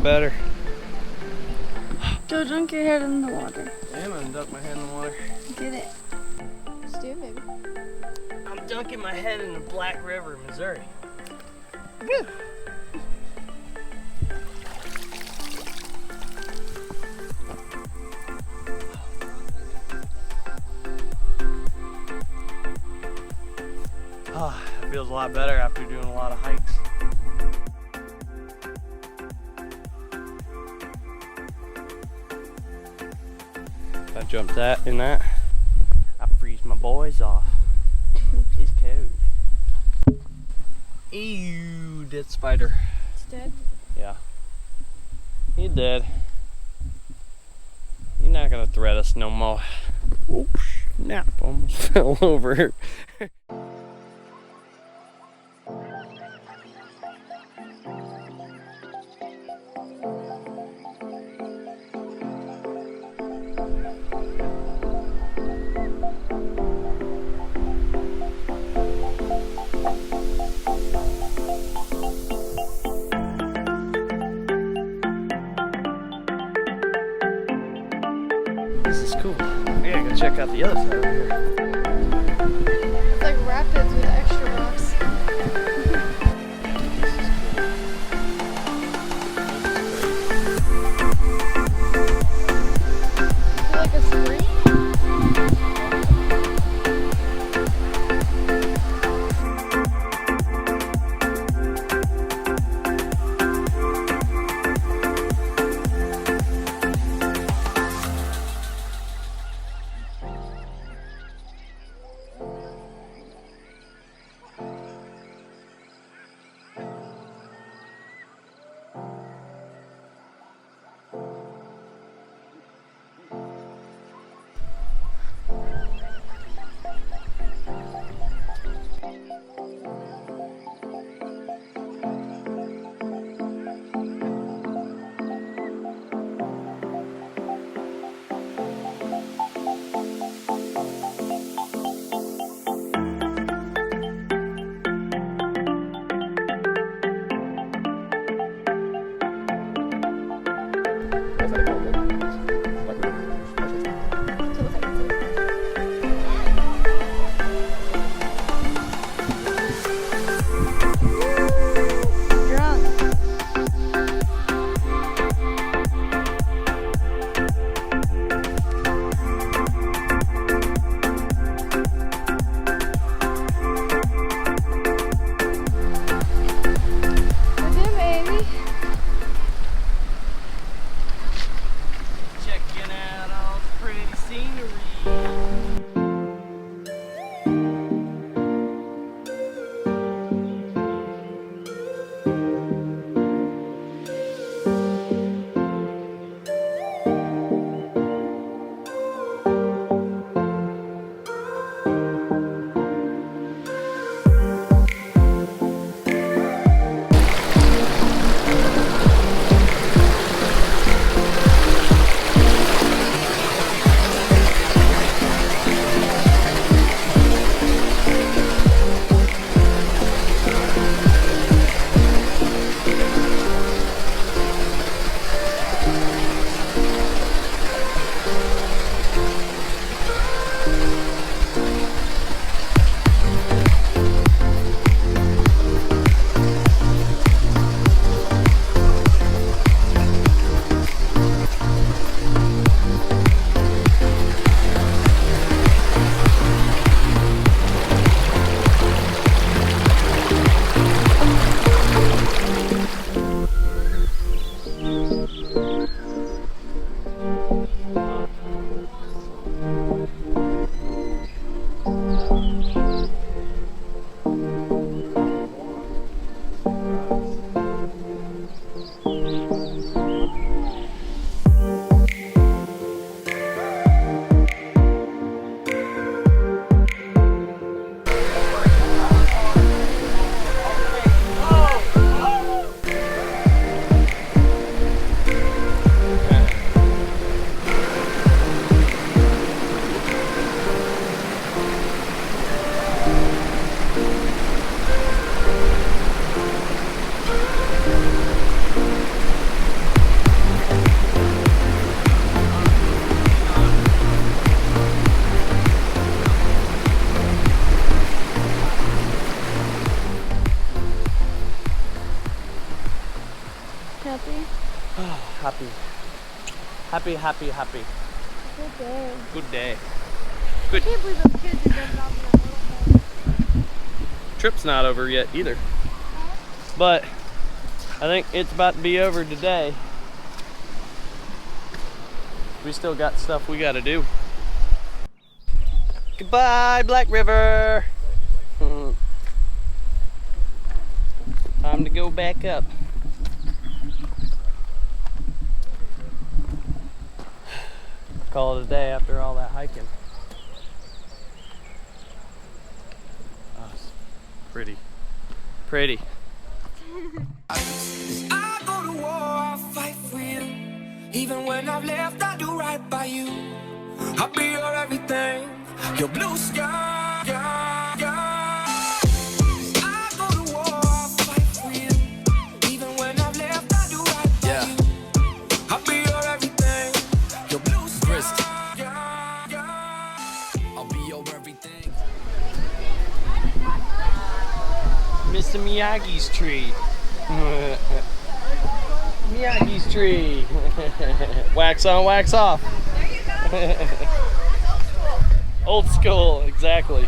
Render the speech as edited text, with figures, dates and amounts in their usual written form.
better. Go dunk your head in the water. Yeah, I'm gonna dunk my head in the water. Get it. Just do it, baby. I'm dunking my head in the Black River, Missouri. Woo! Oh, it feels a lot better after doing a lot of hikes. If I jump that in that, I freeze my boys off. It's cold. Ew, dead spider. It's dead? Yeah. He dead. You're not gonna threat us no more. Oh, snap. Almost fell over. This is cool. Yeah, go check out the other side over here. It's like rapids with extra rocks. This is cool. Is it like a stream? Happy? Happy. Happy, happy, happy. Good day. Good day. I Good. can't believe those kids are jumping off that little thing. Trip's not over yet either. But I think it's about to be over today. We still got stuff we gotta do. Goodbye, Black River. Time to go back up. Call it a day after all that hiking. Oh, it's pretty. Pretty. I go to war, I fight for you. Even when I've left, I do right by you. I'll be your everything, your blue sky. I go to war, I fight for you. Even when I've left, I do right by you. I'll be your everything, your blue sky. I'll be your everything. Mr. Miyagi's tree. Miyagi's tree. Wax on, wax off. Old school, exactly.